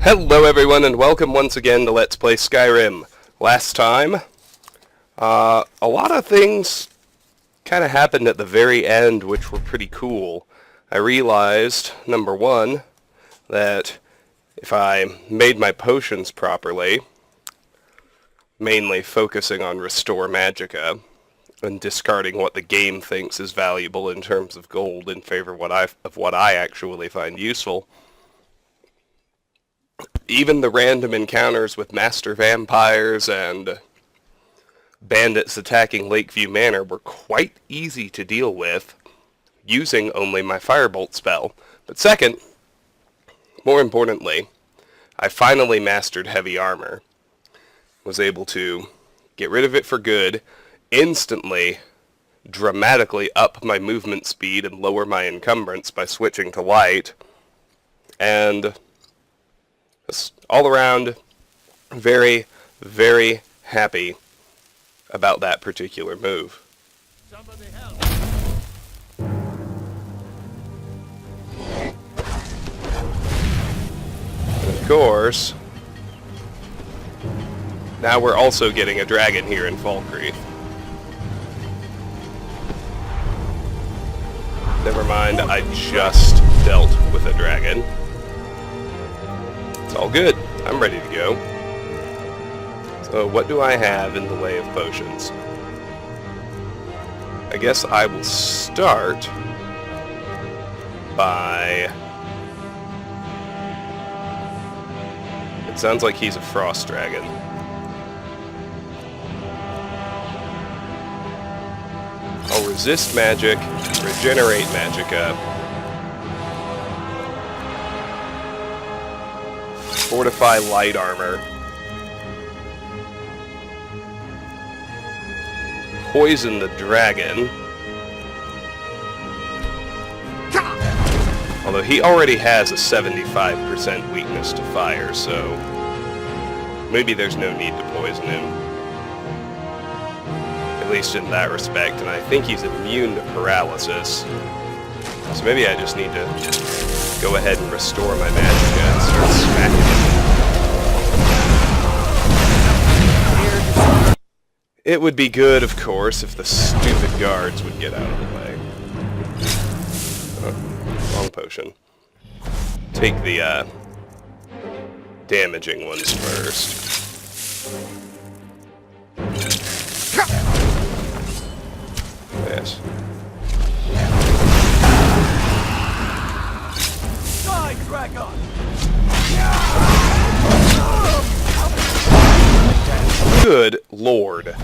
Hello everyone and welcome once again to Let's Play Skyrim. Last time, a lot of things kind of happened at the very end which were pretty cool. I realized, number one, that if I made my potions properly, mainly focusing on Restore Magicka, and discarding what the game thinks is valuable in terms of gold in favor of what I actually find useful, even the random encounters with master vampires and bandits attacking Lakeview Manor were quite easy to deal with using only my Firebolt spell. But second, more importantly, I finally mastered heavy armor. Was able to get rid of it for good, instantly, dramatically up my movement speed and lower my encumbrance by switching to light, and all around very, very happy about that particular move. Somebody help. And of course, now we're also getting a dragon here in Falkreath. Never mind, I just dealt with a dragon. It's all good. I'm ready to go. So what do I have in the way of potions? I guess I will start by... It sounds like he's a frost dragon. I'll resist magic, regenerate magicka, fortify light armor, poison the dragon, although he already has a 75% weakness to fire, so maybe there's no need to poison him. At least in that respect, and I think he's immune to paralysis. So maybe I just need to go ahead and restore my magicka and start smacking him. It would be good, of course, if the stupid guards would get out of the way. Oh, wrong potion. Take the, damaging ones first. Yes. Die, dragon! Good lord.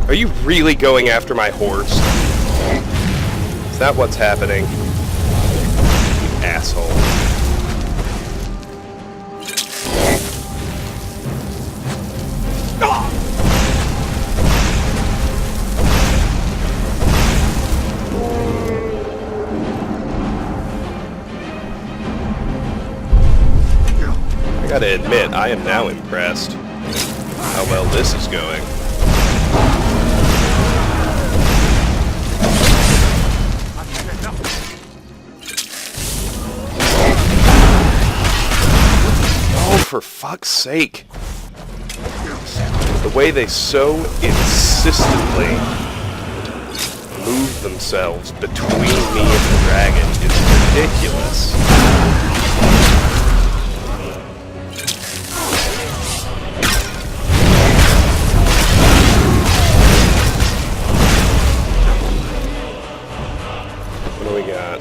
Are you really going after my horse? Is that what's happening? You asshole. I gotta admit, I am now impressed how well this is going. For fuck's sake. The way they so insistently move themselves between me and the dragon is ridiculous. What do we got?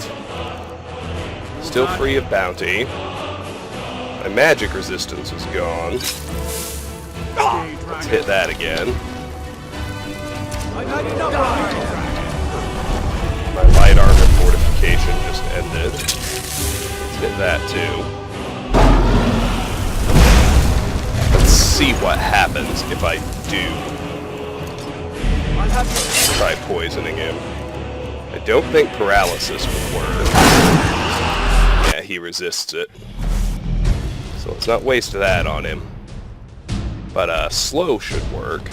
Still free of bounty. My magic resistance is gone. Let's hit that again. My light armor fortification just ended. Let's hit that too. Let's see what happens if I do Try poisoning him. I don't think paralysis would work. Yeah, he resists it. So let's not waste that on him. But slow should work.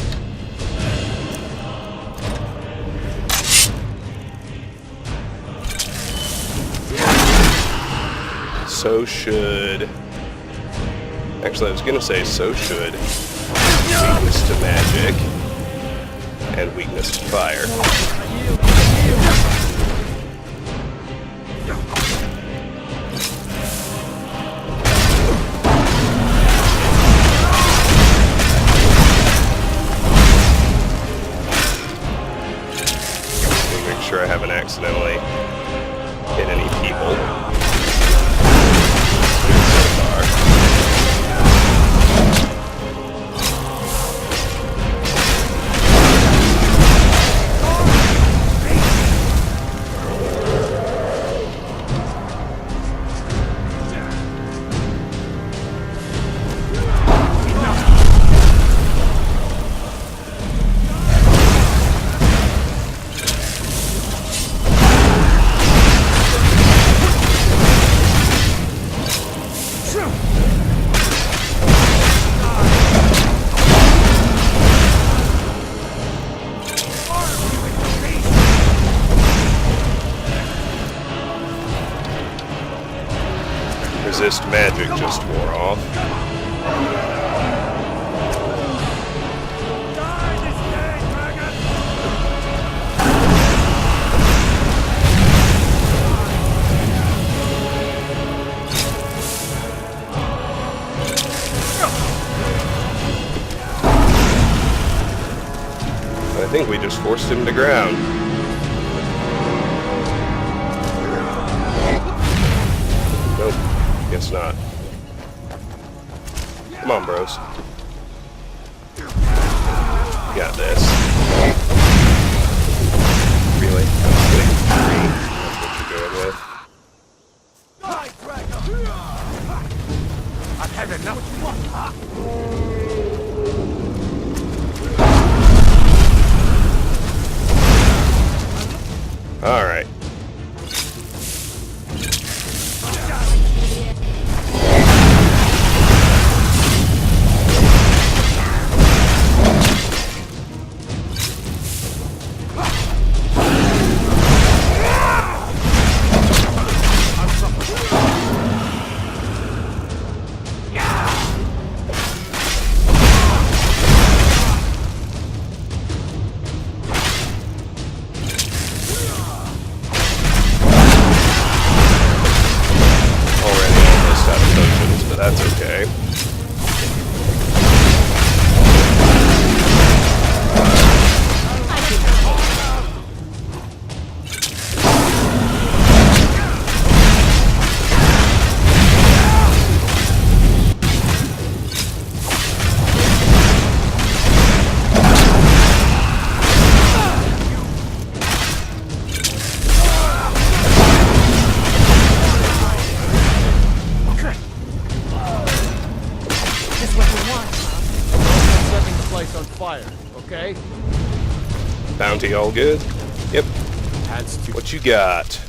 So should... Actually, I was gonna say so should weakness to magic and weakness to fire. Make sure I haven't accidentally hit any people so far. Resist magic just wore off. I think we just forced him to ground. Nope. Guess not. Come on, bros. Got this. Really? That's what you're going with? I've had enough. Alright. That's okay. Okay. Bounty all good? Yep. What you got?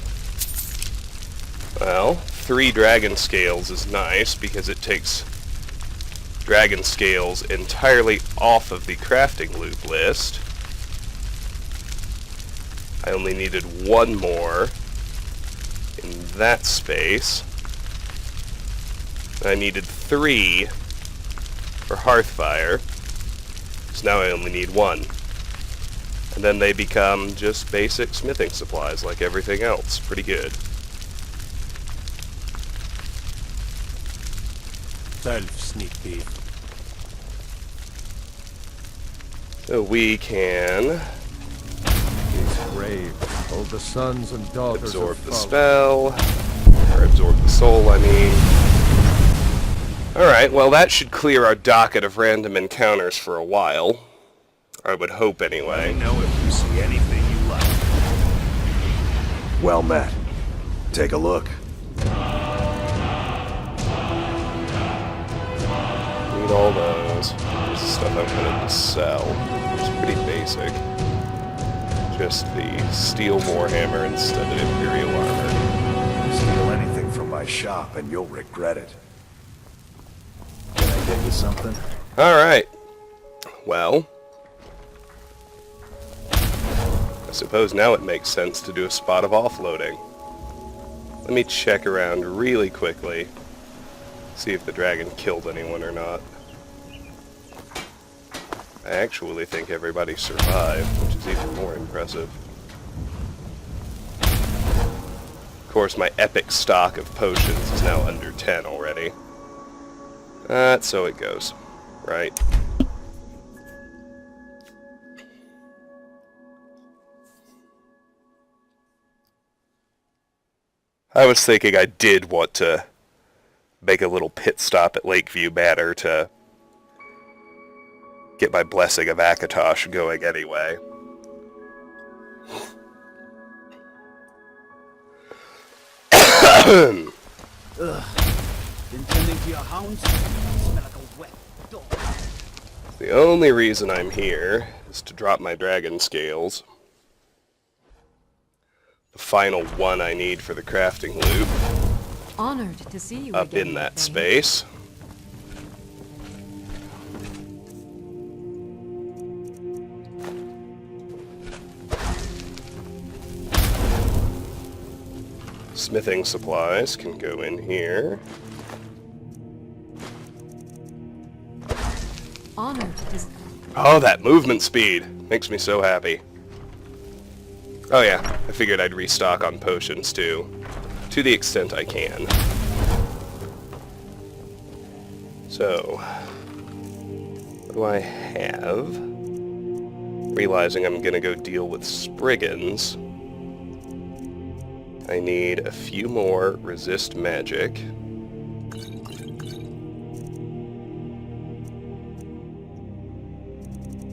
Well, 3 dragon scales is nice because it takes dragon scales entirely off of the crafting loop list. I only needed 1 more in that space. I needed 3 for Hearthfire. So now I only need 1. And then they become just basic smithing supplies like everything else. Pretty good. Sneak thief. So we can Brave. Hold the sons and daughters absorb of the Falcon. spell, or absorb the soul, I mean. Alright, well that should clear our docket of random encounters for a while. I would hope anyway. Let me know if you see anything you like. Well met. Take a look. Need all those. This is stuff I'm going to sell. It's pretty basic. purchased the steel warhammer instead of imperial armor. Steal anything from my shop and you'll regret it. Can I get you something? Alright. Well, I suppose now it makes sense to do a spot of offloading. Let me check around really quickly, see if the dragon killed anyone or not. I actually think everybody survived, which is even more impressive. Of course, my epic stock of potions is now under 10 already. That's so it goes, right? I was thinking I did want to make a little pit stop at Lakeview Manor to get my Blessing of Akatosh going anyway. Ugh. Been tending to your hounds? Smell like a wet dog. The only reason I'm here is to drop my dragon scales. The final one I need for the crafting loop. Honored to see you Up again, in that Thane. space. Smithing supplies can go in here. Honored to Oh, that movement speed makes me so happy. Oh yeah, I figured I'd restock on potions too, to the extent I can. So, what do I have? Realizing I'm gonna go deal with Spriggans, I need a few more resist magic.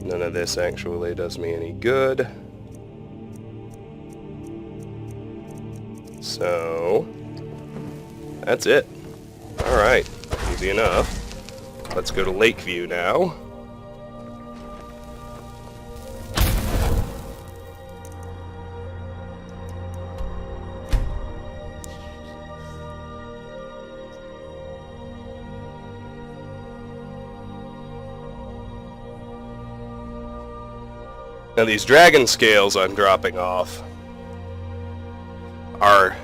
None of this actually does me any good. So, that's it. Alright, easy enough. Let's go to Lakeview now. Now these dragon scales I'm dropping off are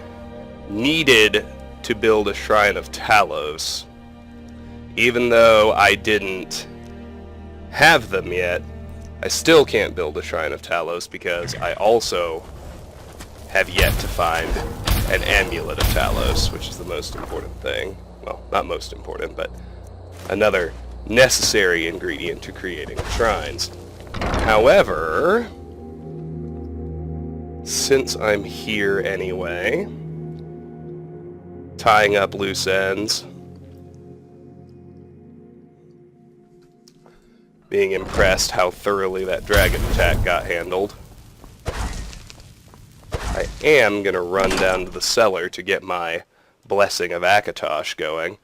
needed to build a Shrine of Talos. Even though I didn't have them yet, I still can't build a Shrine of Talos because I also have yet to find an Amulet of Talos, which is the most important thing. Well, not most important, but another necessary ingredient to creating shrines. However, since I'm here anyway, tying up loose ends, being impressed how thoroughly that dragon attack got handled, I am going to run down to the cellar to get my Blessing of Akatosh going.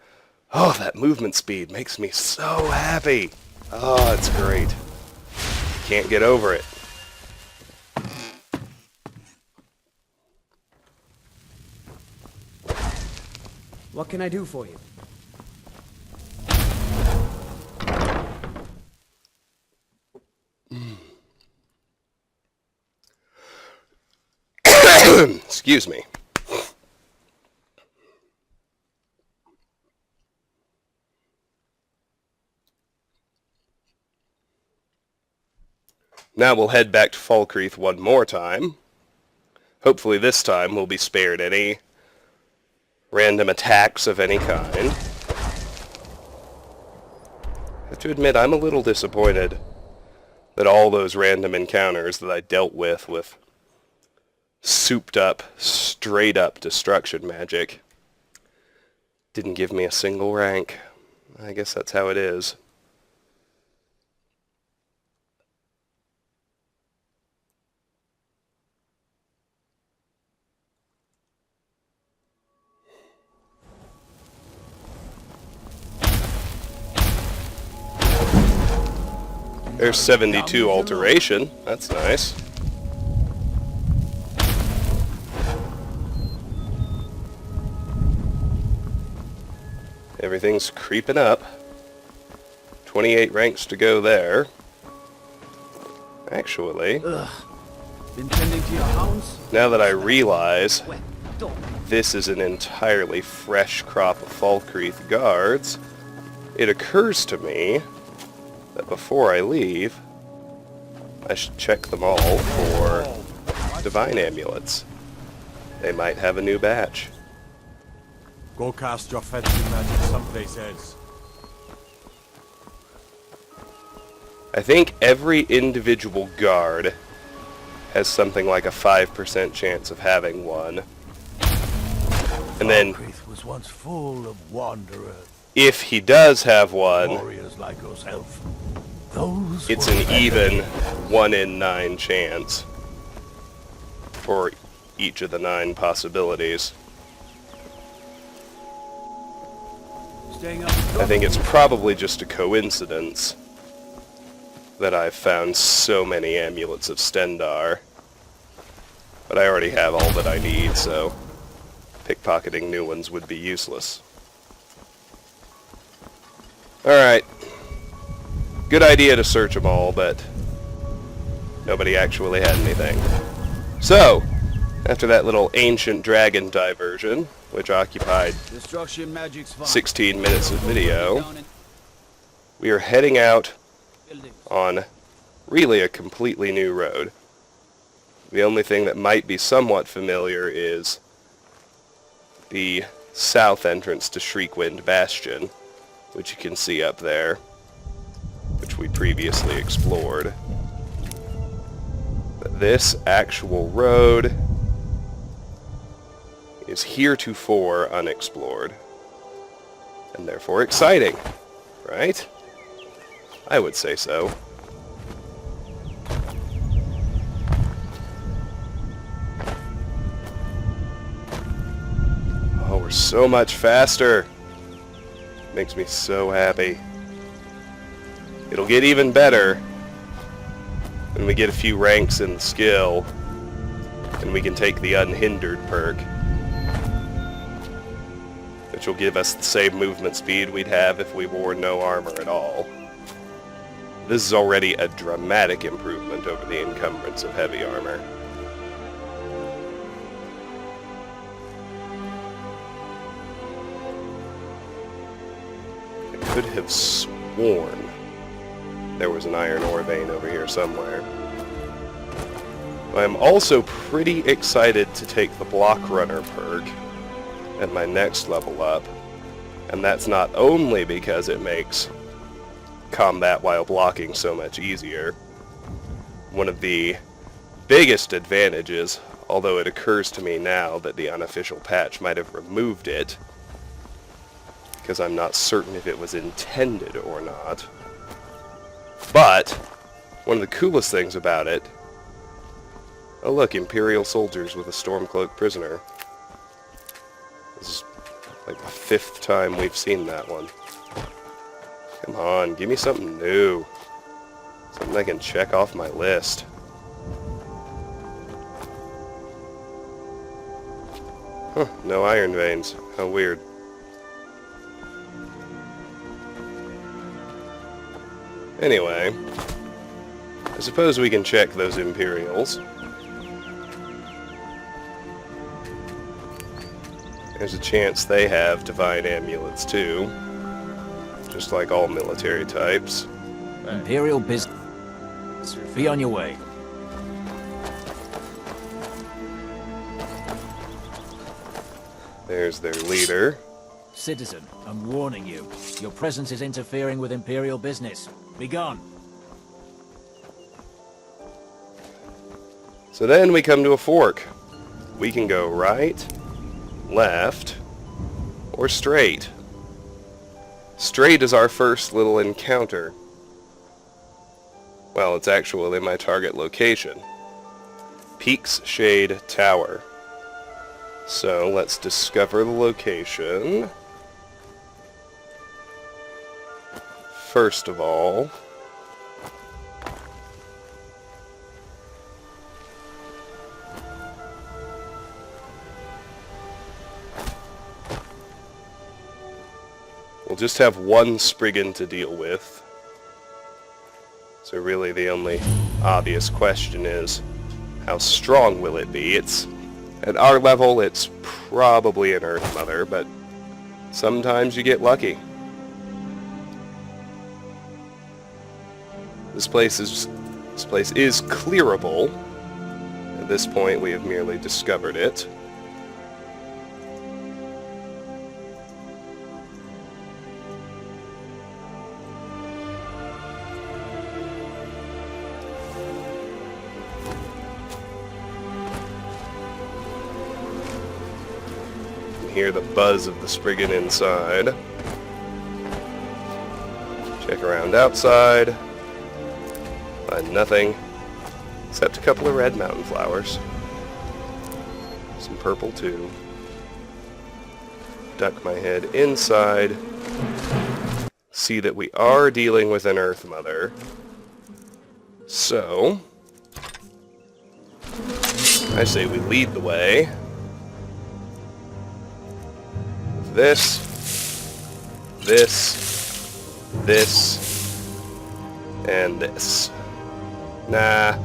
Oh, that movement speed makes me so happy. Oh, it's great. Can't get over it. What can I do for you? Excuse me. Now we'll head back to Falkreath one more time. Hopefully this time we'll be spared any random attacks of any kind. I have to admit, I'm a little disappointed that all those random encounters that I dealt with souped up, straight up destruction magic didn't give me a single rank. I guess that's how it is. There's 72 alteration. That's nice. Everything's creeping up. 28 ranks to go there. Actually, Been tending to your hounds? now that I realize Wet dog. this is an entirely fresh crop of Falkreath guards, it occurs to me that before I leave, I should check them all for divine amulets. They might have a new batch. Go cast your fancy magic someplace else. I think every individual guard has something like a 5% chance of having one. And then, Falkreath was once full of wanderers, if he does have one, warriors like yourself. Those it's were an better even days. 1 in 9 chance for each of the 9 possibilities. Staying up. I think it's probably just a coincidence that I've found so many amulets of Stendar. But I already have all that I need, so pickpocketing new ones would be useless. Alright. Good idea to search them all, but nobody actually had anything. So, after that little ancient dragon diversion, which occupied Destruction magic's fine. 16 minutes of video, Down in we are heading out buildings. on really a completely new road. The only thing that might be somewhat familiar is the south entrance to Shriekwind Bastion, which you can see up there, which we previously explored. But this actual road is heretofore unexplored, and therefore exciting, right? I would say so. Oh, we're so much faster. Makes me so happy. It'll get even better when we get a few ranks in the skill and we can take the unhindered perk, which will give us the same movement speed we'd have if we wore no armor at all. This is already a dramatic improvement over the encumbrance of heavy armor. I could have sworn there was an iron ore vein over here somewhere. I'm also pretty excited to take the block runner perk at my next level up, and that's not only because it makes combat while blocking so much easier. One of the biggest advantages, although it occurs to me now that the unofficial patch might have removed it, because I'm not certain if it was intended or not, but one of the coolest things about it, oh look, Imperial soldiers with a Stormcloak prisoner. This is like the 5th time we've seen that one. Come on, give me something new. Something I can check off my list. Huh, no iron veins. How weird. Anyway, I suppose we can check those Imperials. There's a chance they have divine amulets too, just like all military types. Imperial business. Be on your way. There's their leader. Citizen, I'm warning you. Your presence is interfering with Imperial business. Be gone. So then we come to a fork. We can go right, left, or straight. Straight is our first little encounter. Well, it's actually my target location. Peaks Shade Tower. So let's discover the location. First of all, We'll just have one Spriggan to deal with. So really the only obvious question is, how strong will it be? It's at our level, it's probably an Earth Mother, but sometimes you get lucky. This place is clearable. At this point, we have merely discovered it. Hear the buzz of the Spriggan inside. Check around outside. Find nothing except a couple of red mountain flowers. Some purple too. Duck my head inside. See that we are dealing with an Earth Mother. So I say we lead the way. This, and this. Nah,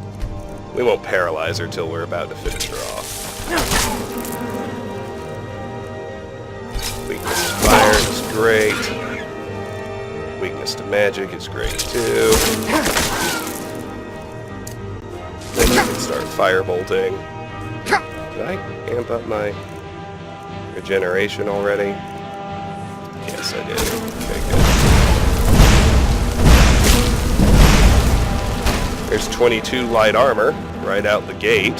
we won't paralyze her till we're about to finish her off. Weakness to fire is great. Weakness to magic is great too. Then we can start firebolting. Did I amp up my regeneration already? Yes, I did. Okay, good. There's 22 light armor right out the gate.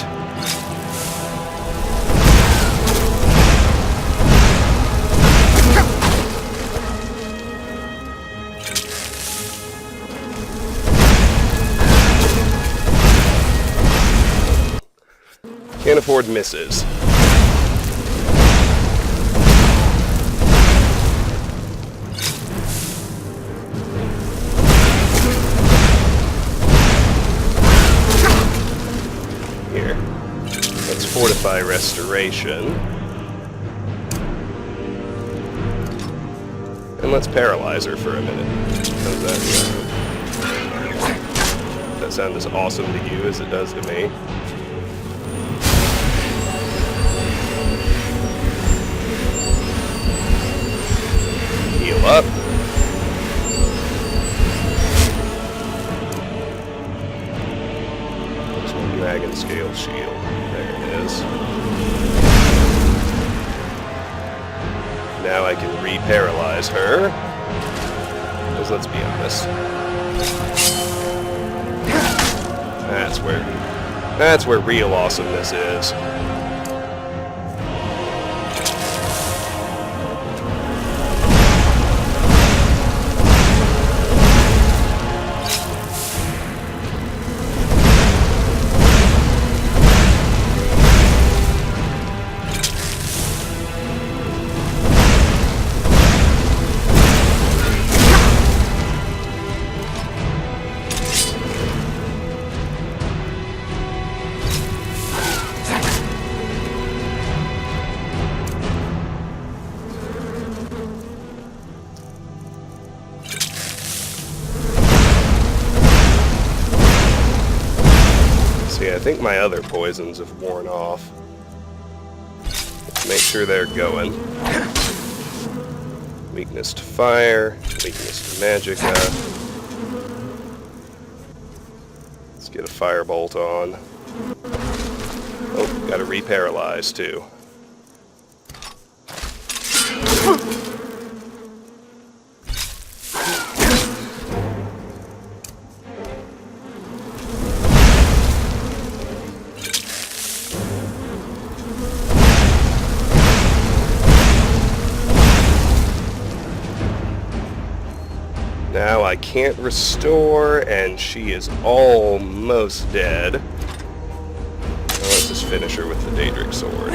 Can't afford misses. Fortify restoration. And let's paralyze her for a minute. How's that sound? Does that sound as awesome to you as it does to me? Heal up. There's my dragon scale shield. Now I can re-paralyze her. Because let's be honest. That's where real awesomeness is. I think my other poisons have worn off. Let's make sure they're going. Weakness to fire, weakness to magicka. Let's get a firebolt on. Oh, gotta re-paralyze too. Now I can't restore, and she is almost dead. Now let's just finish her with the Daedric Sword.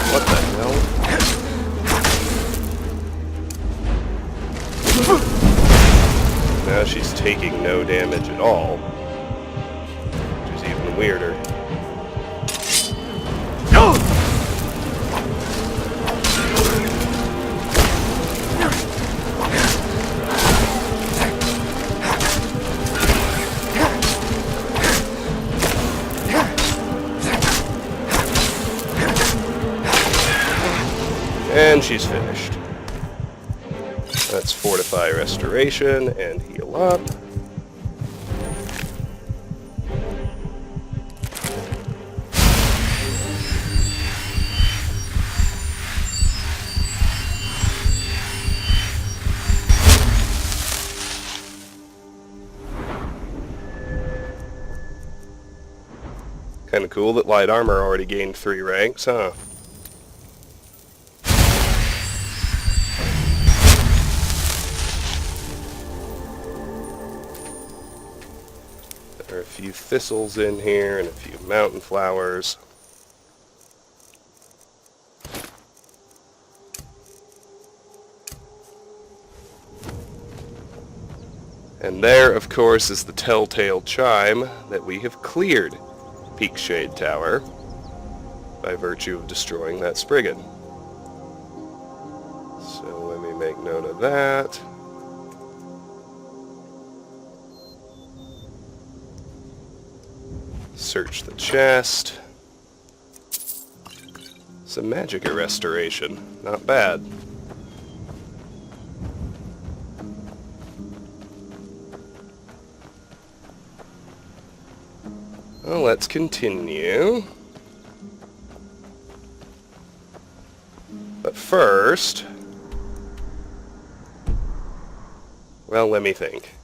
What the hell? Now she's taking no damage at all, which is even weirder. And she's finished. Let's fortify restoration and heal up. Kind of cool that light armor already gained 3 ranks, huh? There are a few thistles in here and a few mountain flowers. And there, of course, is the telltale chime that we have cleared Peak Shade Tower by virtue of destroying that Spriggan. So let me make note of that. Search the chest. Some Magicka restoration. Not bad. Well, let's continue. But first... well, let me think.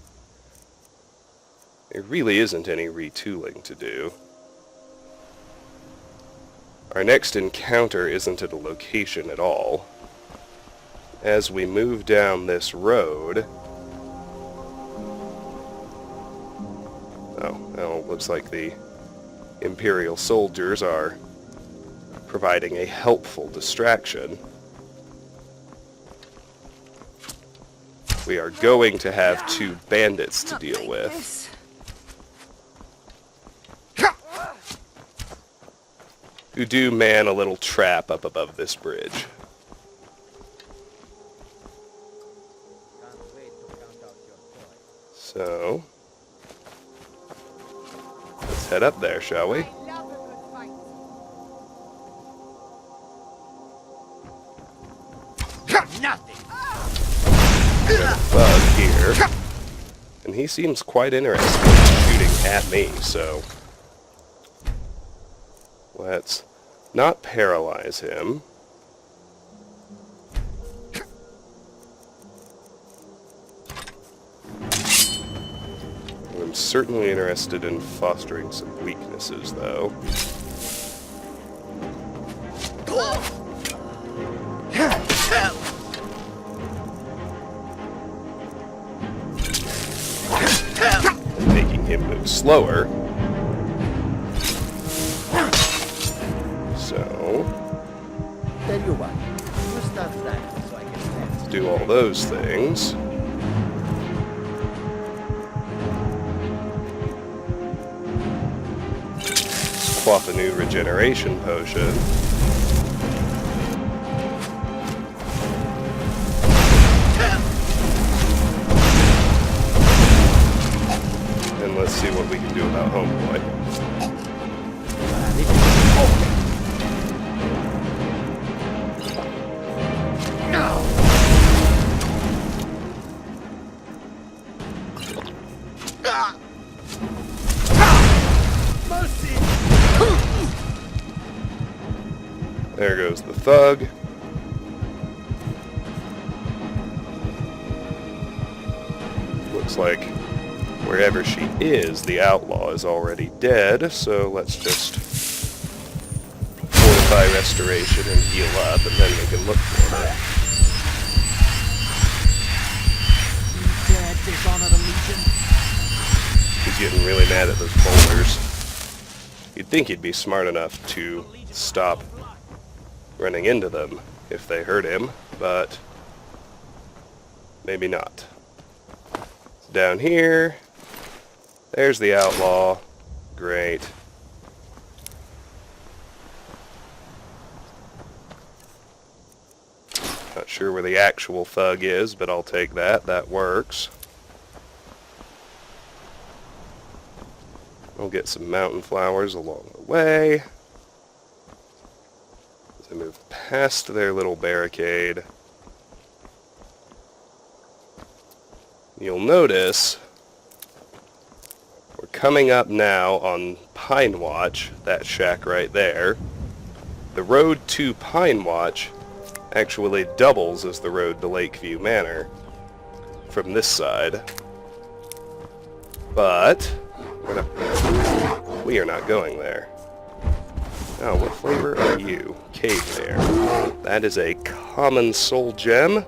There really isn't any retooling to do. Our next encounter isn't at a location at all. As we move down this road... oh, well, looks like the Imperial soldiers are providing a helpful distraction. We are going to have 2 bandits to deal with. Who do man a little trap up above this bridge. So, let's head up there, shall we? There's a bug here, and he seems quite interested in shooting at me, so let's not paralyze him. I'm certainly interested in fostering some weaknesses, though. Making him move slower. So, Tell you what, you start that so I can stand. let's do all those things. Quaff a new regeneration potion. And let's see what we can do about Homeboy. There goes the thug. Looks like wherever she is, the outlaw is already dead, so let's just fortify restoration and heal up, and then we can look for her. You dare dishonor the Legion? He's getting really mad at those boulders. You'd think he'd be smart enough to stop running into them if they hurt him, but maybe not. Down here, there's the outlaw. Great. Not sure where the actual thug is, but I'll take that. That works. I'll get some mountain flowers along the way. As I move past their little barricade, you'll notice we're coming up now on Pine Watch, that shack right there. The road to Pine Watch actually doubles as the road to Lakeview Manor from this side. But we are not going there. Oh, what flavor are you? Cave Bear. That is a common soul gem.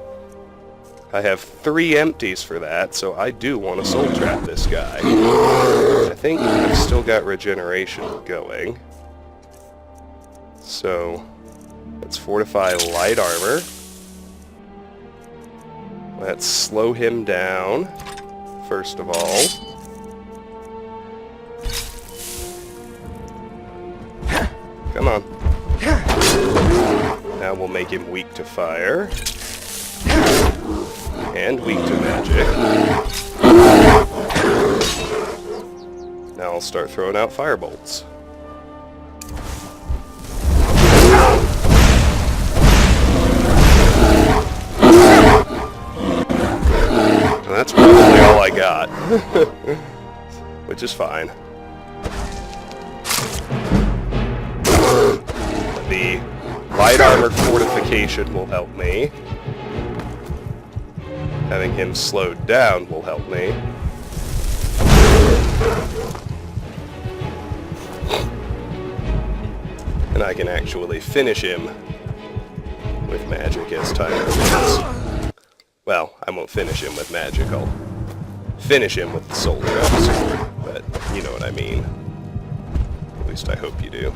I have 3 empties for that, so I do want to soul trap this guy. I think I've still got regeneration going. So, let's fortify light armor. Let's slow him down, first of all. Come on. Now we'll make him weak to fire. And weak to magic. Now I'll start throwing out firebolts. And that's probably all I got. Which is fine. The light armor fortification will help me. Having him slowed down will help me. And I can actually finish him with magic as time goes. Well, I won't finish him with magic, I'll finish him with the soul trap sword, but you know what I mean. At least I hope you do.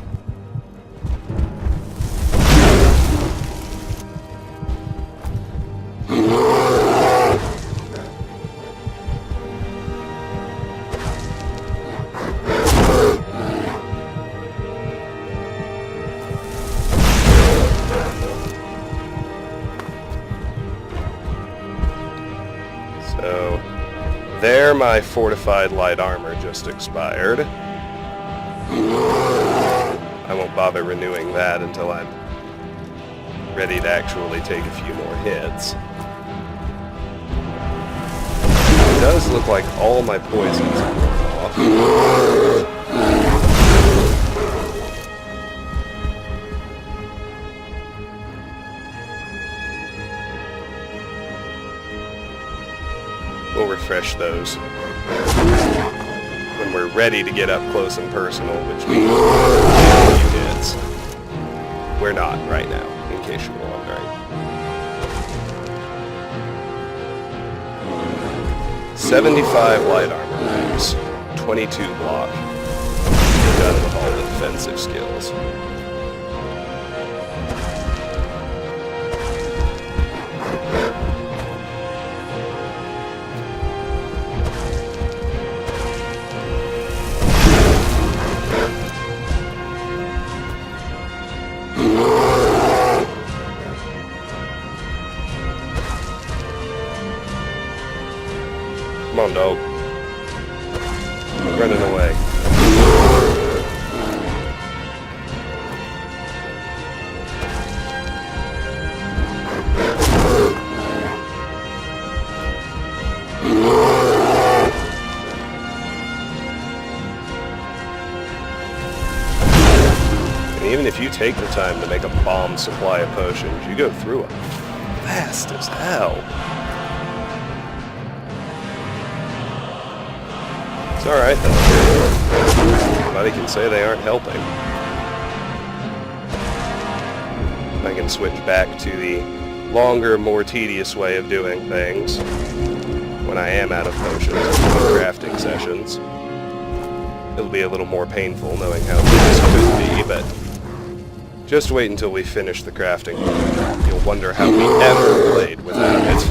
So, there my fortified light armor just expired. I won't bother renewing that until I'm ready to actually take a few more hits. It does look like all my poisons are worn off. We'll refresh those when we're ready to get up close and personal, which means a few hits. We're not right now, in case you're wondering. 75 light armor ranks, 22 block. Done with all the defensive skills. Come on, dog. I'm running away. And even if you take the time to make a bomb supply of potions, you go through it fast as hell. It's alright though. Nobody can say they aren't helping. I can switch back to the longer, more tedious way of doing things when I am out of potions in crafting sessions. It'll be a little more painful knowing how this could be, but just wait until we finish the crafting. You'll wonder how we ever played without it.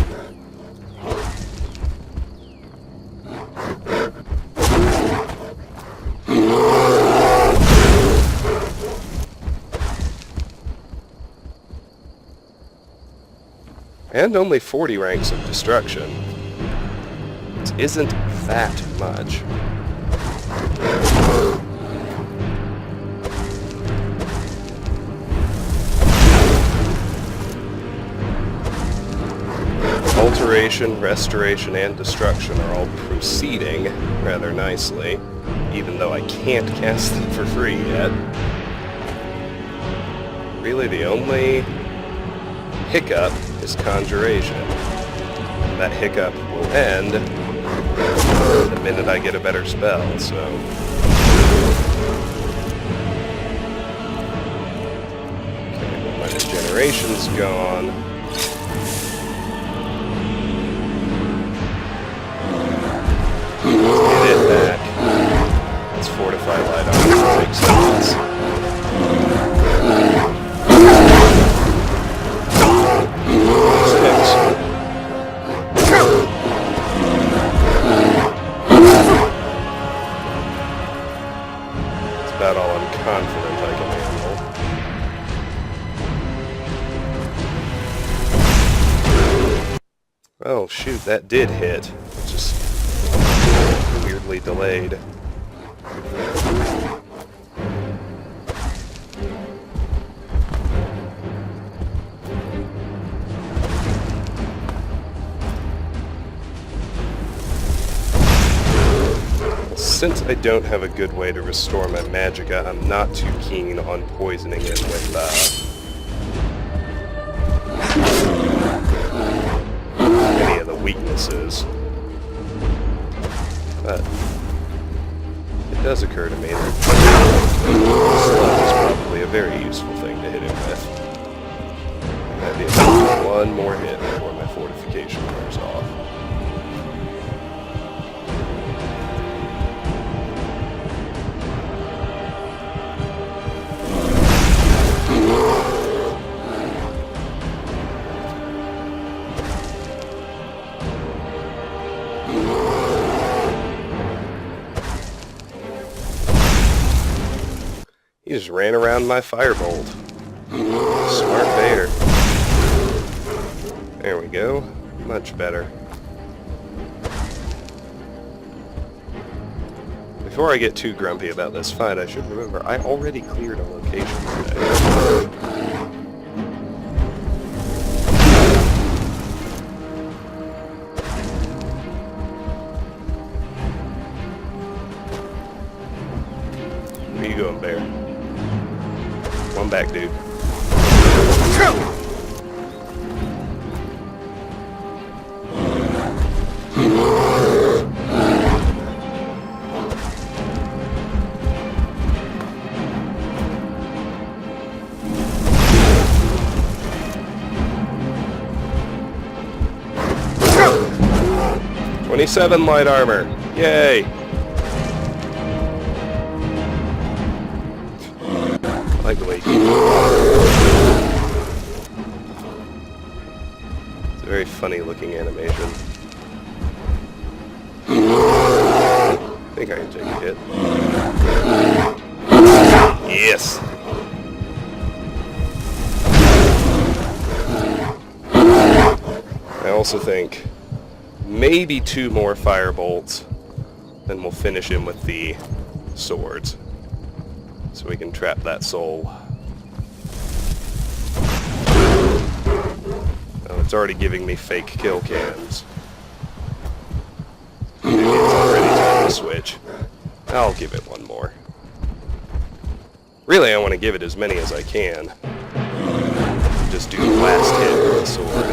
And only 40 ranks of destruction. It isn't that much. Alteration, Restoration, and Destruction are all proceeding rather nicely, even though I can't cast them for free yet. Really, the only hiccup is Conjuration. That hiccup will end the minute I get a better spell, so... Okay, well, my regeneration's gone. Let's get it back. Let's fortify light armor. Makes sense. That's about all I'm confident I can handle. Oh shoot, that did hit. It's just weirdly delayed. Since I don't have a good way to restore my magicka, I'm not too keen on poisoning it with any of the weaknesses. But it does occur to me that slug is probably a very useful thing to hit him with. I'd be able to do one more hit before my fortification wears off. He just ran around my firebolt. Smart Vader. There we go. Much better. Before I get too grumpy about this fight, I should remember I already cleared a location today. Where you going, Bear? Come back, dude. 27 light armor. Yay! I like the way he keeps It's a very funny looking animation. I think I can take a hit. Yes! I also think maybe 2 more firebolts, then we'll finish him with the swords. So we can trap that soul. Oh, it's already giving me fake kill cams. Maybe it's already time to switch. I'll give it one more. Really, I want to give it as many as I can. Just do the last hit with the sword.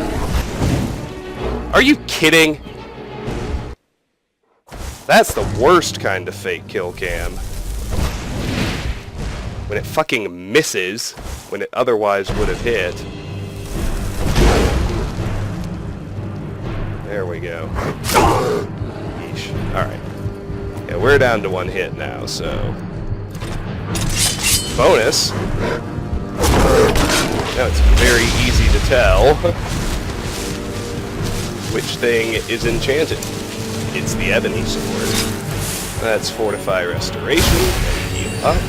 Are you kidding? That's the worst kind of fake kill cam. When it fucking misses, when it otherwise would have hit. There we go. Yeesh. Alright. Yeah, we're down to 1 hit now, so... Bonus. Now it's very easy to tell which thing is enchanted. It's the ebony sword. That's Fortify Restoration and heal up.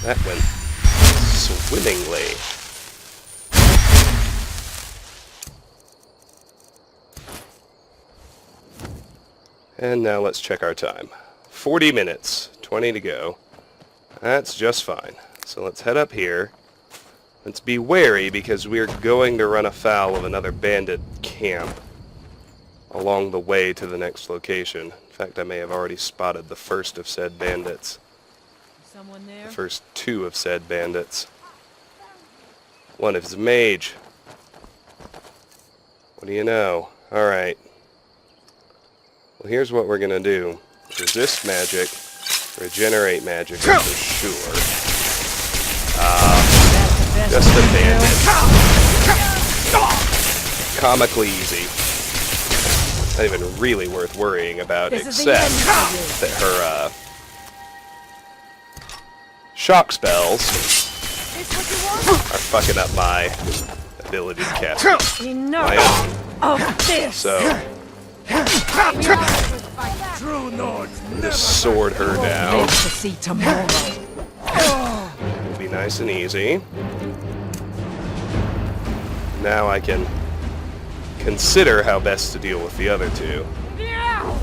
That went swimmingly. And now let's check our time. 40 minutes, 20 to go. That's just fine. So let's head up here. Let's be wary because we're going to run afoul of another bandit camp along the way to the next location. In fact, I may have already spotted the first of said bandits. Someone there? The first two of said bandits. One is a mage. What do you know? Alright. Well, here's what we're going to do. Resist magic. Regenerate magic for sure. Just a bandit. Comically easy. Not even really worth worrying about, except that her shock spells are fucking up my ability to cast my own. So, just sword her down. It'll be nice and easy. Now I can consider how best to deal with the other two. We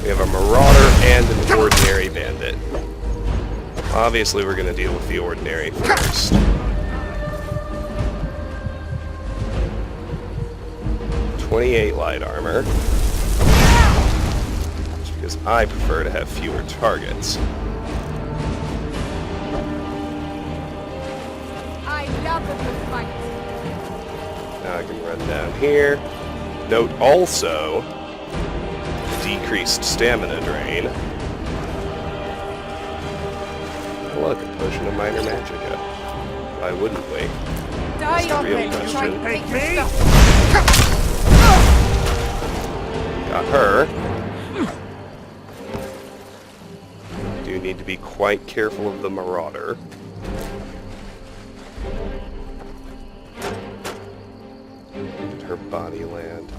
have a marauder and an ordinary bandit. Obviously we're going to deal with the ordinary first. .28 light armor. Just because I prefer to have fewer targets. I love a good fight. Now I can run down here. Note also decreased stamina drain. Look, a potion of minor magicka. Why wouldn't we? Die That's the real already. question. Try and take your stuff. Got her. Do need to be quite careful of the marauder. Did her body land?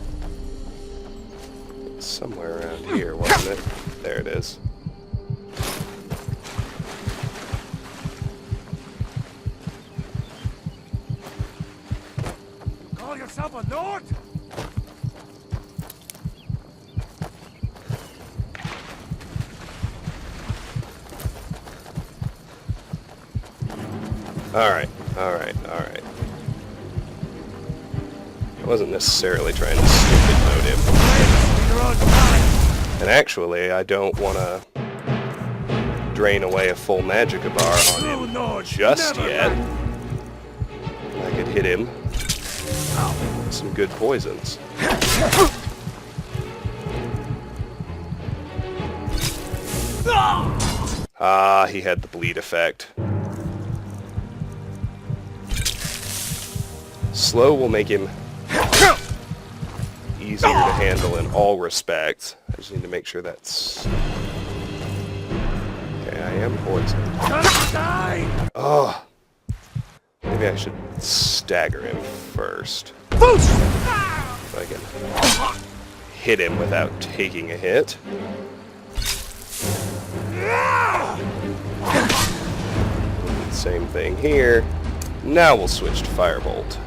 Somewhere around here, wasn't it? There it is. Call yourself a Nord? Alright. I wasn't necessarily trying to stupid mode him. And actually, I don't want to drain away a full magicka bar on him just yet. I could hit him with some good poisons. Ah, he had the bleed effect. Slow will make him easier to handle in all respects. I just need to make sure that's... Okay, I am poisoned. Oh! Maybe I should stagger him first. If I can hit him without taking a hit. Same thing here. Now we'll switch to Firebolt.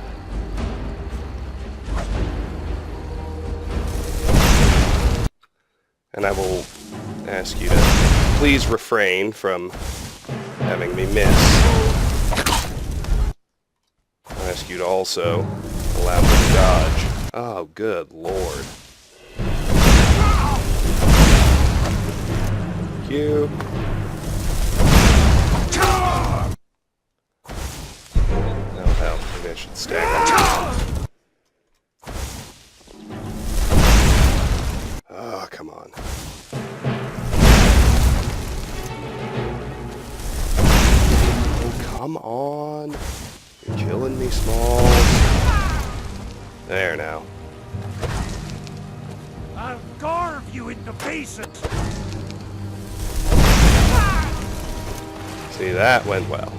And I will ask you to please refrain from having me miss. I'll ask you to also allow me to dodge. Oh, good lord. Thank you. Oh, hell. Maybe I should stagger. Oh, come on. Oh, come on. You're killing me, Small. There now. I'll carve you into pieces. See, that went well.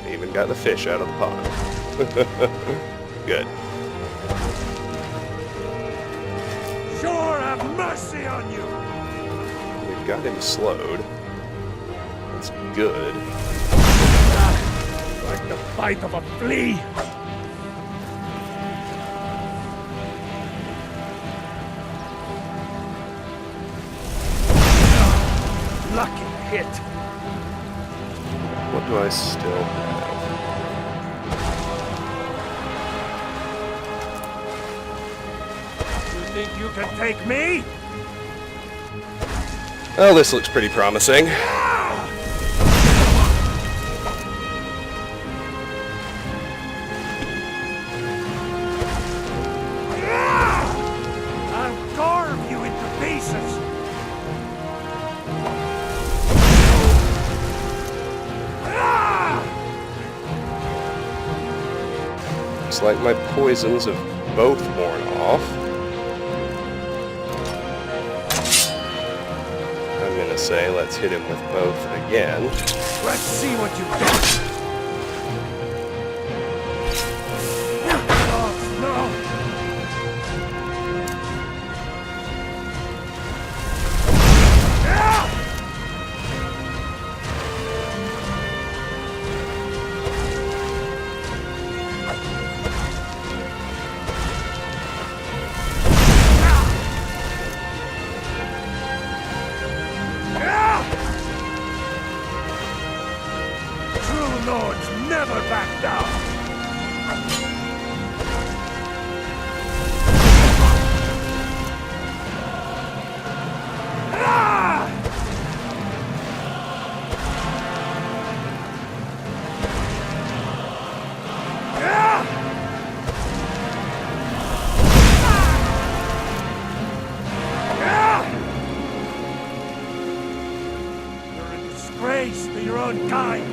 Even got the fish out of the pond. Good. Sure have mercy on you. We've got him slowed. That's good. Like the bite of a flea. Lucky hit. What do I still have? You think you can take me? Oh, this looks pretty promising. I'll carve you into pieces. Looks like my poisons have both worn off. I'm gonna say let's hit him with both again. Let's see what you got. Oh, no. True lords never back down. You're a disgrace to your own kind.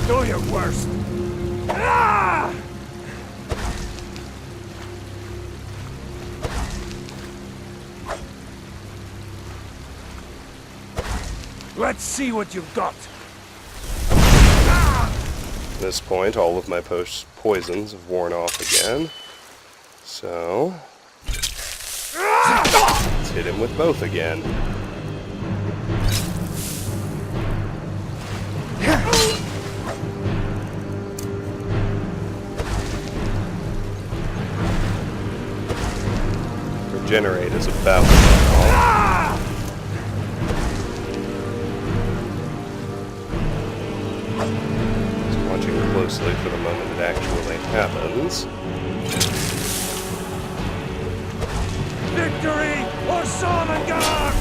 Do your worst. Let's see what you've got. At this point, all of my poisons have worn off again. So, let's hit him with both again. Regenerate is about to run off. Just watching closely for the moment it actually happens. Victory or Sonnengar!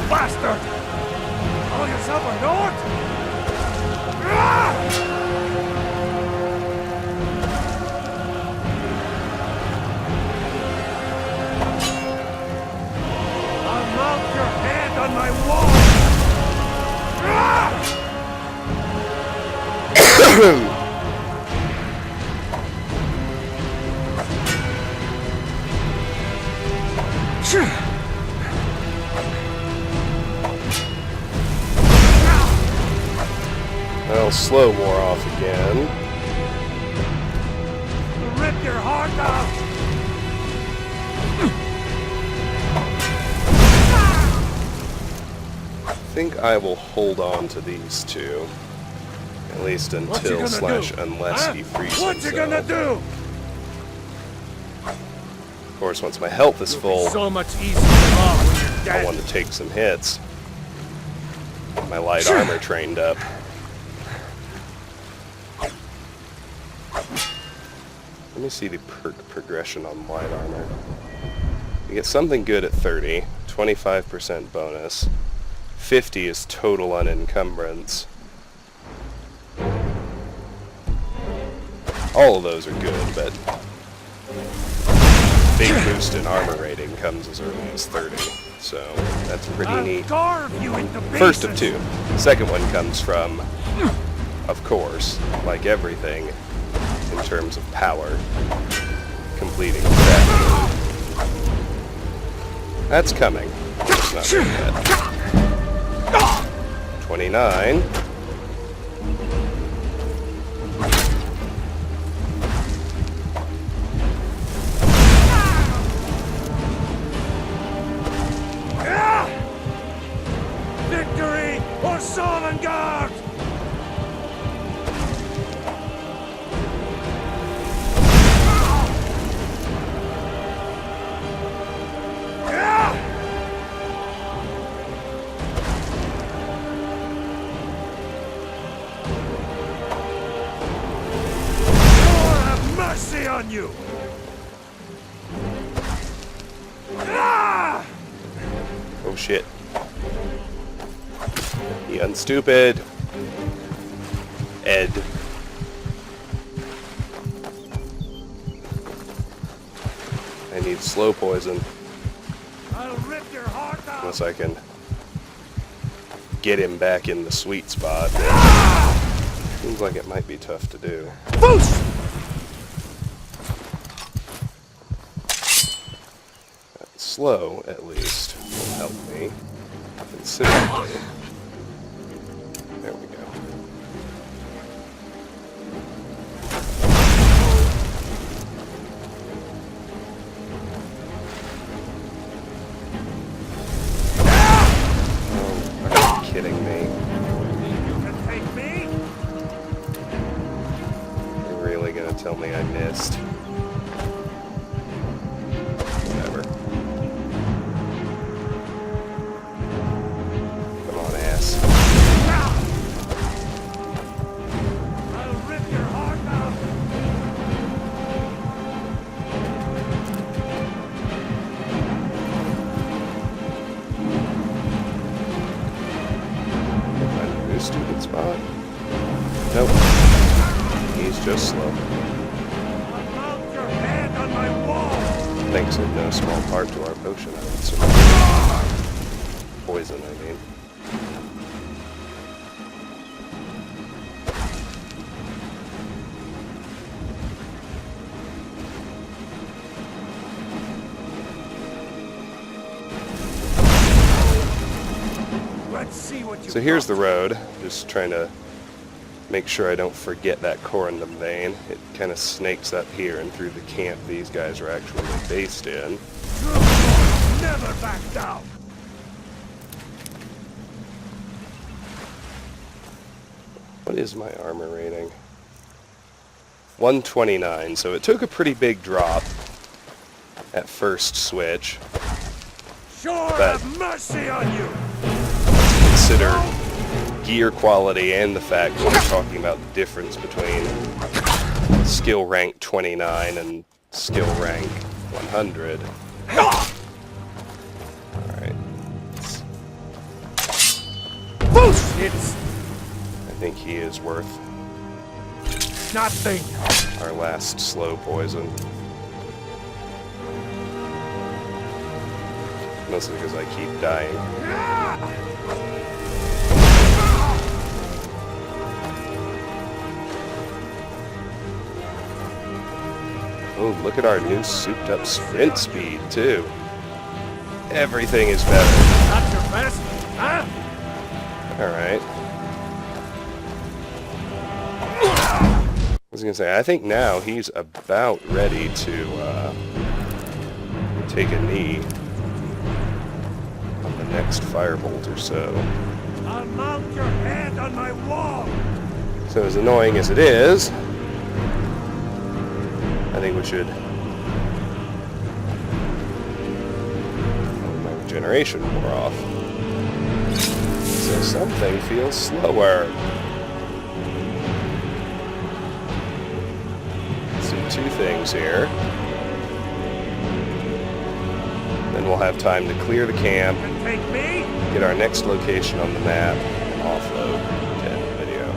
Bastard! Call yourself a lord? I'll mount your head on my wall! Well, slow wore off again. Rip your heart out! I think I will hold on to these two. At least until unless he frees What you himself. gonna do? Of course, once my health is full, So much easier when you're I dead. want to take some hits. Get my light armor trained up. Let me see the progression on light armor. You get something good at 30, 25% bonus. 50 is total unencumbrance. All of those are good, but big boost in armor rating comes as early as 30, so that's pretty neat. Carve you into pieces. First of two. Second one comes from, of course, like everything, in terms of power, completing crafting. That's coming. It's not there yet. 29. mercy on you! Ah! Oh shit. You unstupid. Ed. I need slow poison. I'll rip your heart out! Unless I can get him back in the sweet spot. Seems like it might be tough to do. Boost! Slow, at least, will help me considerably. There we go. Oh, are you kidding me? You can take me? You're really gonna tell me I missed? Whatever. Come on, ass. I'll rip your heart out! Find a new stupid spot? Nope. He's just slow. I'll mount your head on my wall! Thanks in no small part to our potion, I would say. Poison, I mean. Let's see what you So here's the road. Just trying to make sure I don't forget that Corundum vein. It kind of snakes up here and through the camp these guys are actually based in. never back down! What is my armor rating? 129, so it took a pretty big drop at first switch. Sure But- have mercy on you! Consider gear quality and the fact that we're talking about the difference between skill rank 29 and skill rank 100. Alright. Boost! It's I think he is worth nothing! our last slow poison. Mostly because I keep dying. Oh, look at our new souped up sprint speed, too. Everything is better. Not your best, huh? Alright. I was gonna say, I think now he's about ready to take a knee on the next firebolt or so. I'll mount your head on my wall! So as annoying as it is, I think we should my regeneration wore off. So something feels slower. Let's do two things here. Then we'll have time to clear the camp, You can take me? get our next location on the map, and offload to end the video.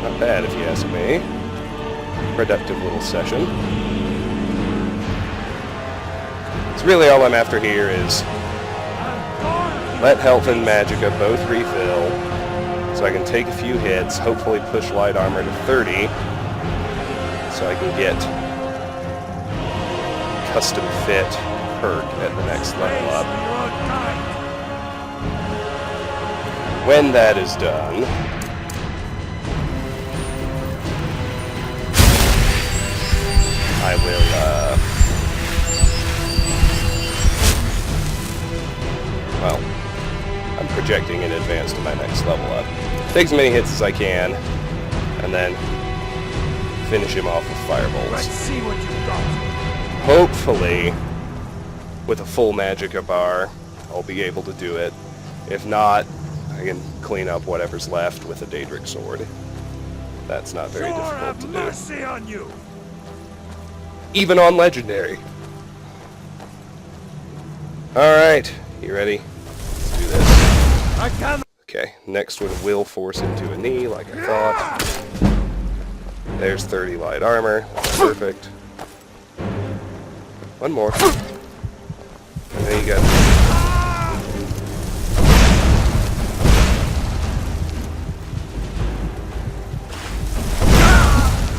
Not bad if you ask me. Productive little session. So really all I'm after here is let health and magicka both refill so I can take a few hits, hopefully push light armor to 30 so I can get custom fit perk at the next level up. When that is done, I will, well, I'm projecting in advance to my next level up. Take as many hits as I can, and then finish him off with Let's firebolts. see what you've got. Hopefully, with a full magicka bar, I'll be able to do it. If not, I can clean up whatever's left with a Daedric sword. That's not very Sure difficult have to do. mercy on you! even on Legendary. Alright, you ready? Let's do this. I can. Okay, next one will force into a knee, like I thought. There's 30 light armor. That's perfect. One more. And there you go.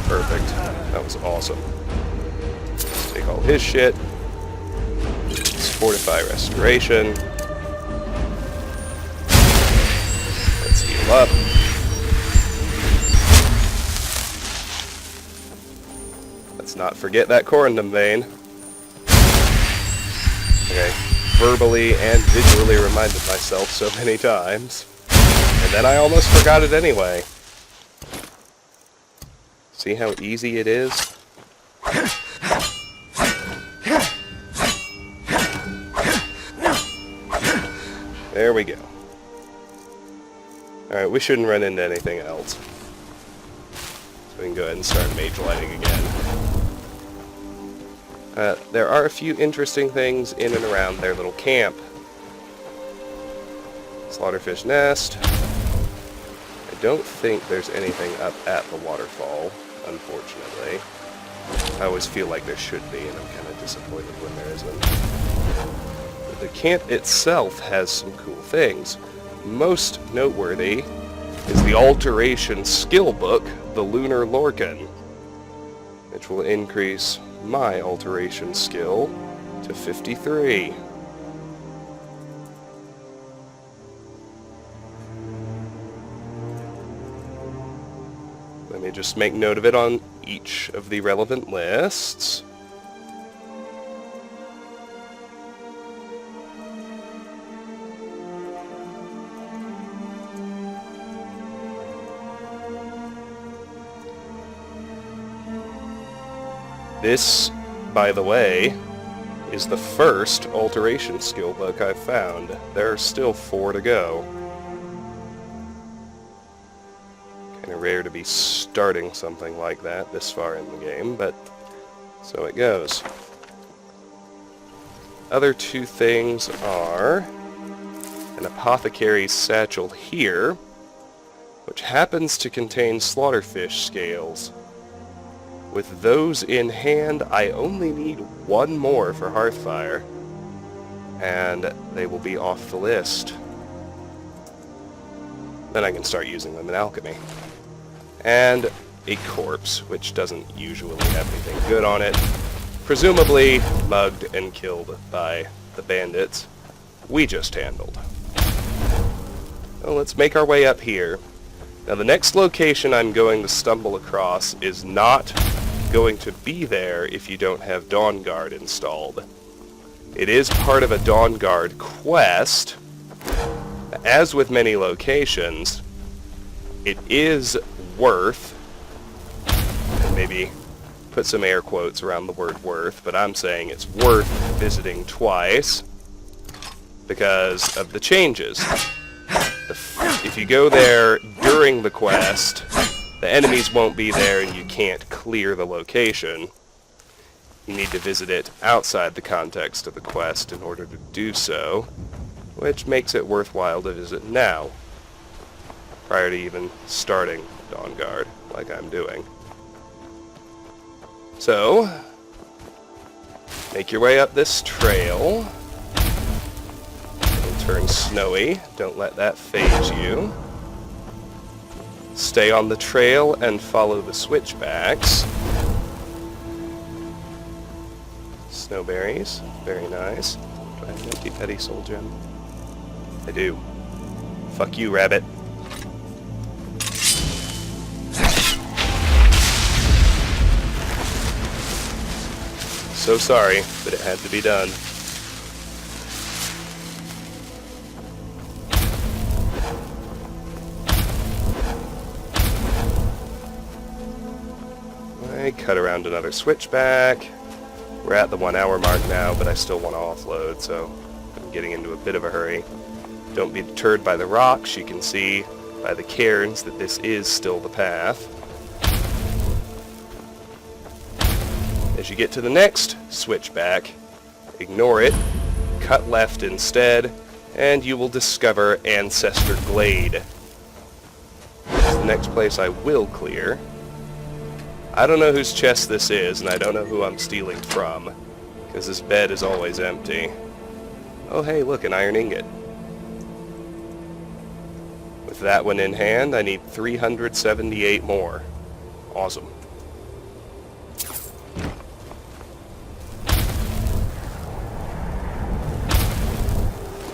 Perfect. That was awesome. Let's take all his shit. Let's fortify restoration. Let's heal up. Let's not forget that Corundum vein. Okay, verbally and visually reminded myself so many times. And then I almost forgot it anyway. See how easy it is? There we go. Alright, we shouldn't run into anything else. So we can go ahead and start mage lighting again. There are a few interesting things in and around their little camp. Slaughterfish nest. I don't think there's anything up at the waterfall, unfortunately. I always feel like there should be, and I'm kind of disappointed when there isn't. But the camp itself has some cool things. Most noteworthy is the Alteration skill book, the Lunar Lorkhan, which will increase my Alteration skill to 53. Let me just make note of it on each of the relevant lists. This, by the way, is the first Alteration skill book I've found. There are still 4 to go. Kinda rare to be starting something like that this far in the game, but so it goes. Other 2 things are an apothecary's satchel here, which happens to contain slaughterfish scales. With those in hand, I only need 1 more for Hearthfire, and they will be off the list. Then I can start using them in alchemy. And a corpse, which doesn't usually have anything good on it. Presumably mugged and killed by the bandits we just handled. So let's make our way up here. Now the next location I'm going to stumble across is not going to be there if you don't have Dawn Guard installed. It is part of a Dawn Guard quest. As with many locations, it is worth, and maybe put some air quotes around the word worth, but I'm saying it's worth visiting twice because of the changes. If you go there during the quest, the enemies won't be there and you can't clear the location. You need to visit it outside the context of the quest in order to do so, which makes it worthwhile to visit now, prior to even starting Dawn Guard, like I'm doing. So, make your way up this trail. It'll turn snowy. Don't let that phase you. Stay on the trail and follow the switchbacks. Snowberries, very nice. Do I have an empty petty soul gem? I do. Fuck you, rabbit. So sorry, but it had to be done. I cut around another switchback. We're at the 1 hour mark now, but I still want to offload, so I'm getting into a bit of a hurry. Don't be deterred by the rocks. You can see by the cairns that this is still the path. This As you get to the next switchback, ignore it, cut left instead, and you will discover Ancestor Glade. This is the next place I will clear. I don't know whose chest this is, and I don't know who I'm stealing from, because this bed is always empty. Oh hey, look, an iron ingot. With that one in hand, I need 378 more. Awesome.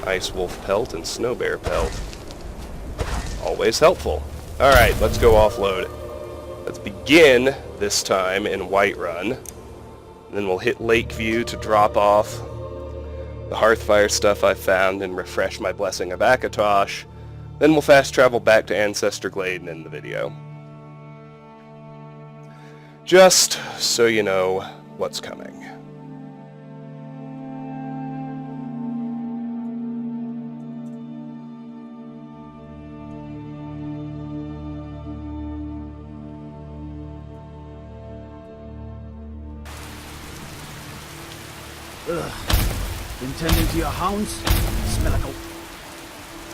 Ice wolf pelt and snow bear pelt. Always helpful. Alright, let's go offload. Let's begin this time in Whiterun. Then we'll hit Lakeview to drop off the Hearthfire stuff I found and refresh my Blessing of Akatosh. Then we'll fast travel back to Ancestor Glade and end the video. Just so you know what's coming. Ugh. Been tending to your hounds? Smell like a...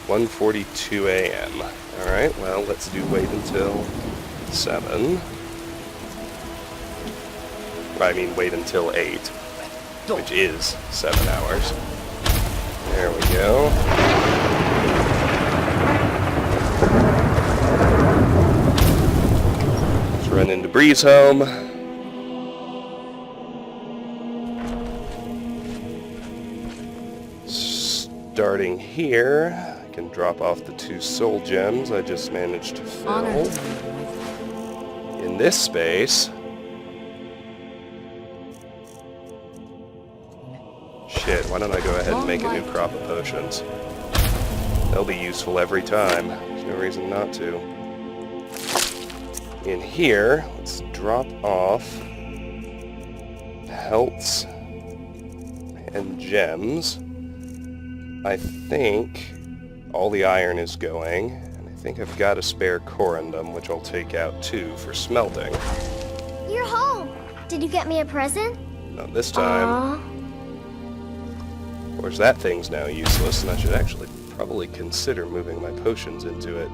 1:42 a.m. Alright, well, let's wait until 7. I mean, wait until 8, which is 7 hours. There we go. Let's run into Breeze Home. Starting here, I can drop off the 2 soul gems I just managed to fill. In this space... Shit, why don't I go ahead and make a new crop of potions? They'll be useful every time. There's no reason not to. In here, let's drop off pelts and gems. I think all the iron is going, and I think I've got a spare Corundum, which I'll take out too for smelting. You're home! Did you get me a present? Not this time. Aww. Of course, that thing's now useless, and I should actually probably consider moving my potions into it.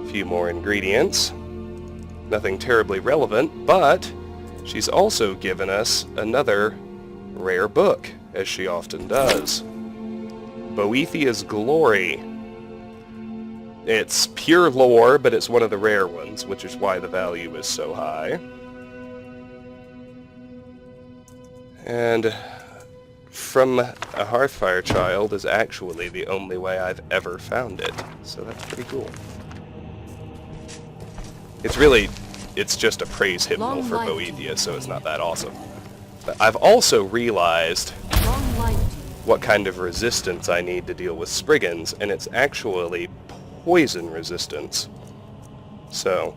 A few more ingredients. Nothing terribly relevant, but she's also given us another rare book, as she often does. Boethia's Glory. It's pure lore, but it's one of the rare ones, which is why the value is so high. And From a Hearthfire Child is actually the only way I've ever found it, so that's pretty cool. It's just a praise hymnal for Boethia, so it's not that awesome. But I've also realized what kind of resistance I need to deal with Spriggans, and it's actually poison resistance. So,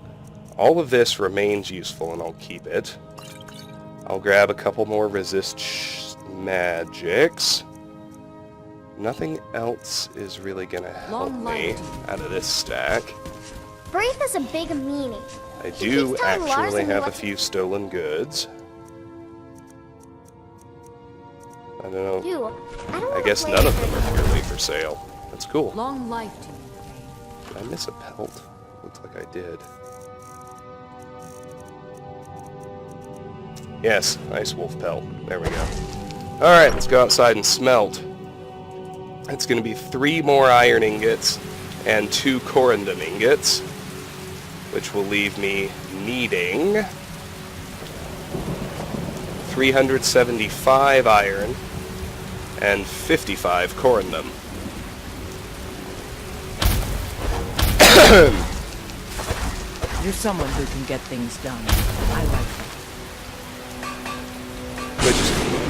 all of this remains useful, and I'll keep it. I'll grab a couple more resist magics. Nothing else is really gonna help me out of this stack. Brave has a big meaning. I do actually have a few stolen goods. I don't know. I guess none of them are purely for sale. That's cool. Long life to you. Did I miss a pelt? Looks like I did. Yes, ice wolf pelt. There we go. Alright, let's go outside and smelt. It's going to be 3 more iron ingots and 2 corundum ingots, which will leave me needing 375 iron and 55 corundum. You're someone who can get things done. I like that. Which is cool.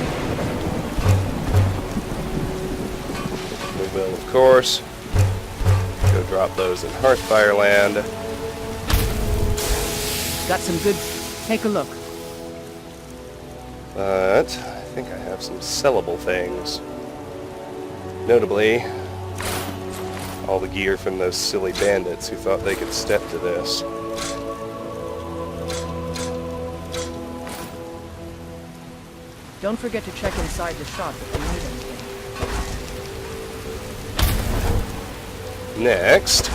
We will, of course, go drop those in Hearthfire Land. Got some good... Take a look. But I think I have some sellable things. Notably, all the gear from those silly bandits who thought they could step to this. Don't forget to check inside the shop if you need anything. Next,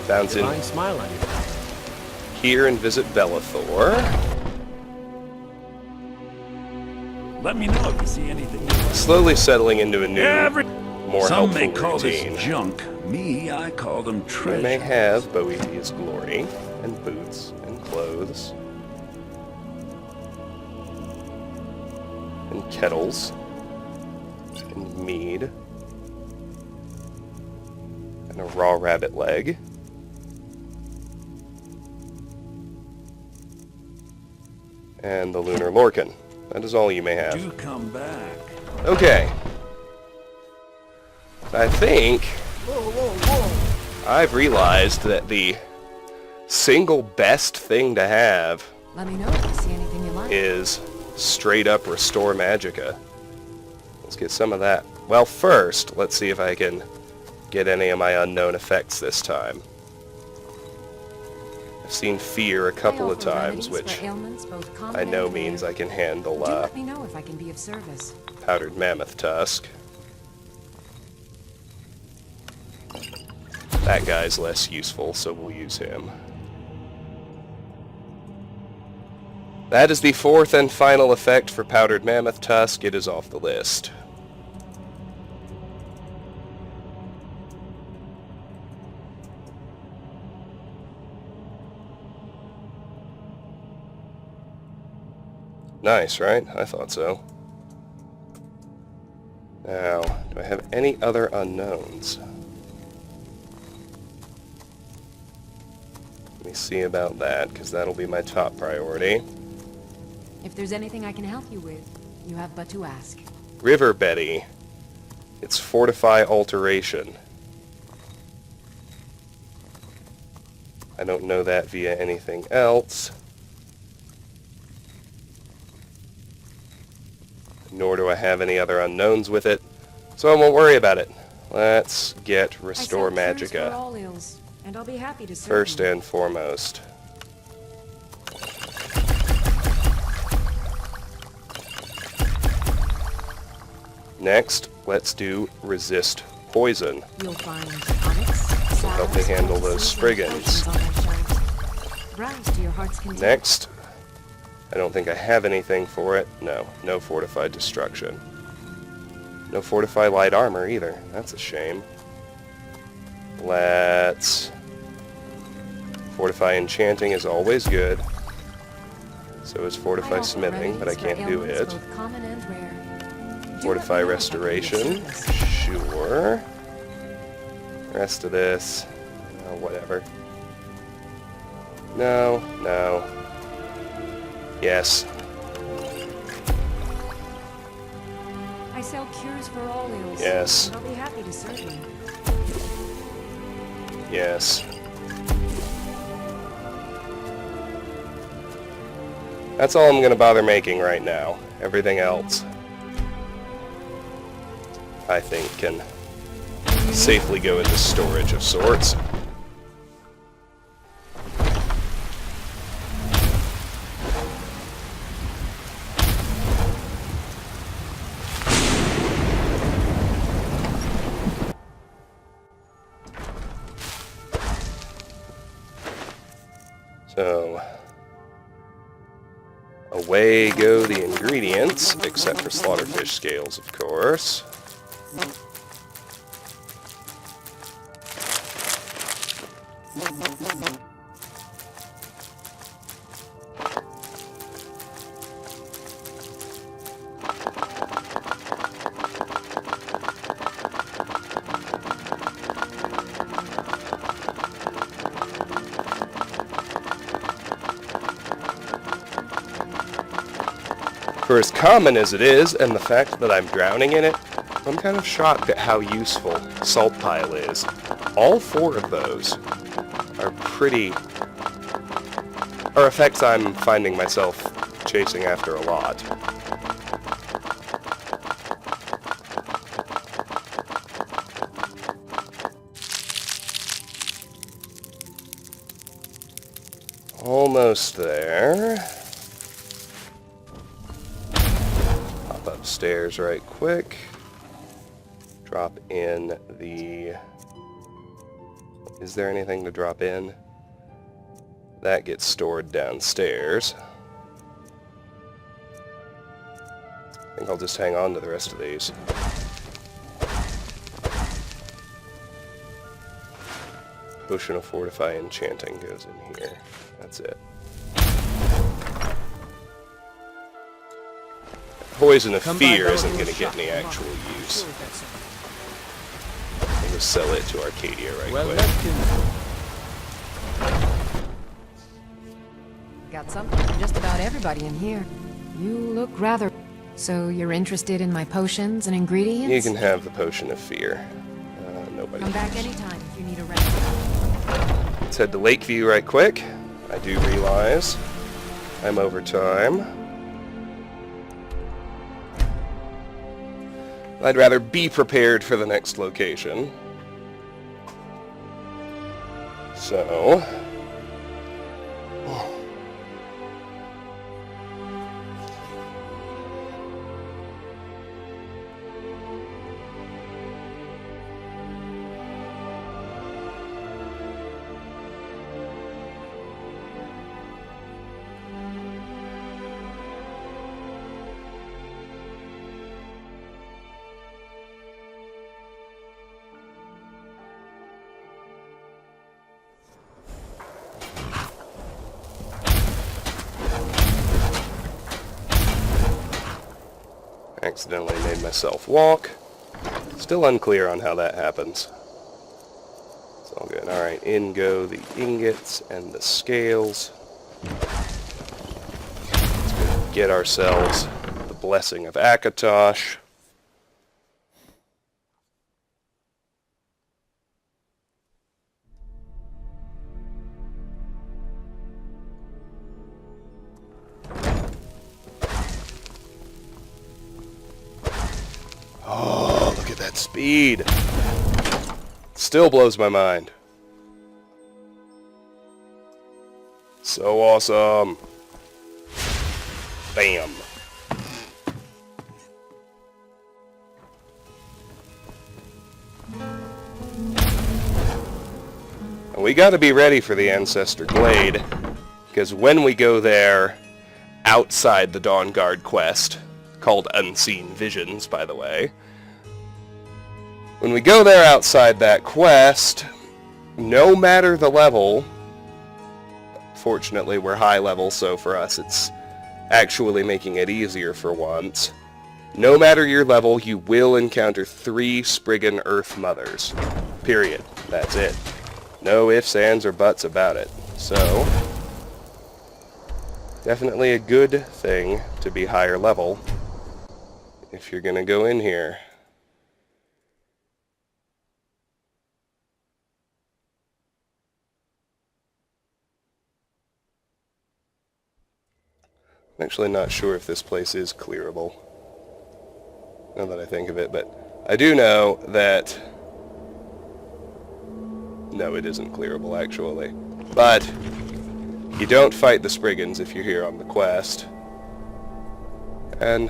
bounce in Divine smile on you. here and visit Bellathor. Let me know if you see anything. Slowly settling into a new, more Some helpful may call routine. this junk. Me, I call them I treasure. may have Boethiah's glory, and boots, and clothes, and kettles, and mead, and a raw rabbit leg, and the Lunar Lorkhan. That is all you may have. Do come back. Okay. I think I've realized that the single best thing to have Let me know if you see anything you like. is straight up Restore Magicka. Let's get some of that. Well, first, let's see if I can get any of my unknown effects this time. I've seen Fear a couple of times, which by no means I can handle Let me know if I can be of service. Powdered Mammoth Tusk. That guy's less useful, so we'll use him. That is the fourth and final effect for Powdered Mammoth Tusk. It is off the list. Nice, right? I thought so. Now, do I have any other unknowns? Let me see about that, because that'll be my top priority. If there's anything I can help you with, you have but to ask. River Betty. It's Fortify Alteration. I don't know that via anything else. Nor do I have any other unknowns with it, so I won't worry about it. Let's get Restore I sell cures for Magicka all ills, and I'll be happy to serve first you. and foremost. Next, let's do Resist Poison. You'll find onyx, Help me handle those Spriggans. Browse to your heart's content. Next, I don't think I have anything for it. No, no Fortified Destruction. No Fortified Light Armor either. That's a shame. Let's... Fortify Enchanting is always good. So is I Fortify offer Smithing, but I remedies for can't do ailments it. both common and rare. Do Fortify let me know if I can be of Restoration. service. Sure. Rest of this. Oh, whatever. No, no. Yes. I sell cures for all ills. Yes. And I'll be happy to serve you. Yes. That's all I'm going to bother making right now. Everything else, I think, can safely go into storage of sorts. So, away go the ingredients, except for Slaughterfish scales, of course. For as common as it is, and the fact that I'm drowning in it, I'm kind of shocked at how useful Salt Pile is. All four of those are effects I'm finding myself chasing after a lot. Almost there. upstairs right quick. Drop in the... Is there anything to drop in? That gets stored downstairs. I think I'll just hang on to the rest of these. Potion of Fortify Enchanting goes in here. That's it. Poison of Fear isn't going to get any actual use. I'll just sell it to Arcadia right quick. Got something for just about everybody in here. You look rather... So you're interested in my potions and ingredients? You can have the Potion of Fear. Nobody Come back cares. anytime if you need a rest. Let's head to Lakeview right quick. I do realize I'm over time. I'd rather be prepared for the next location. So... accidentally made myself walk. Still unclear on how that happens. It's all good. Alright, in go the ingots and the scales. Let's go get ourselves the Blessing of Akatosh. Oh, look at that speed. Still blows my mind. So awesome. Bam. And we got to be ready for the Ancestor Glade, because when we go there, outside the Dawn Guard quest, called Unseen Visions, by the way, when we go there outside that quest, no matter the level, fortunately we're high level, so for us it's actually making it easier for once. No matter your level, you will encounter 3 Spriggan Earth Mothers. Period. That's it. No ifs, ands, or buts about it. So, definitely a good thing to be higher level if you're gonna go in here. I'm actually not sure if this place is clearable, now that I think of it, but I do know that... No, it isn't clearable, actually. But you don't fight the Spriggans if you're here on the quest. And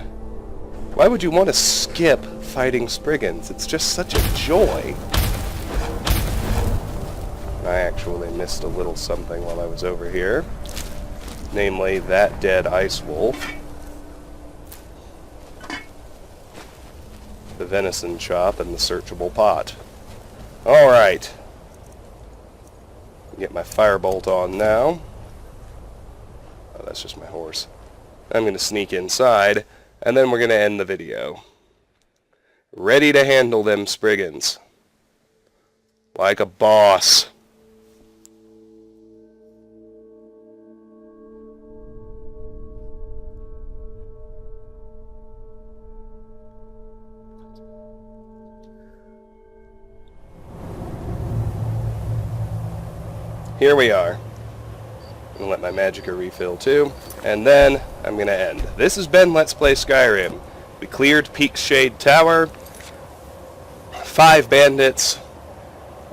why would you want to skip fighting Spriggans? It's just such a joy. I actually missed a little something while I was over here. Namely, that dead ice wolf, the venison chop, and the searchable pot. Alright. Get my firebolt on now. Oh, that's just my horse. I'm going to sneak inside, and then we're going to end the video. Ready to handle them Spriggans. Like a boss. Here we are. I'm going to let my magicka refill too, and then I'm going to end. This has been Let's Play Skyrim. We cleared Peak's Shade Tower, 5 bandits.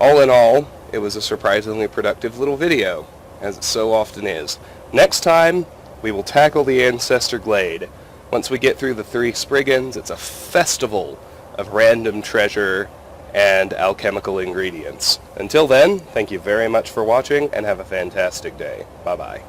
All in all, it was a surprisingly productive little video, as it so often is. Next time, we will tackle the Ancestor Glade. Once we get through the 3 Spriggans, it's a festival of random treasure and alchemical ingredients. Until then, thank you very much for watching, and have a fantastic day. Bye-bye.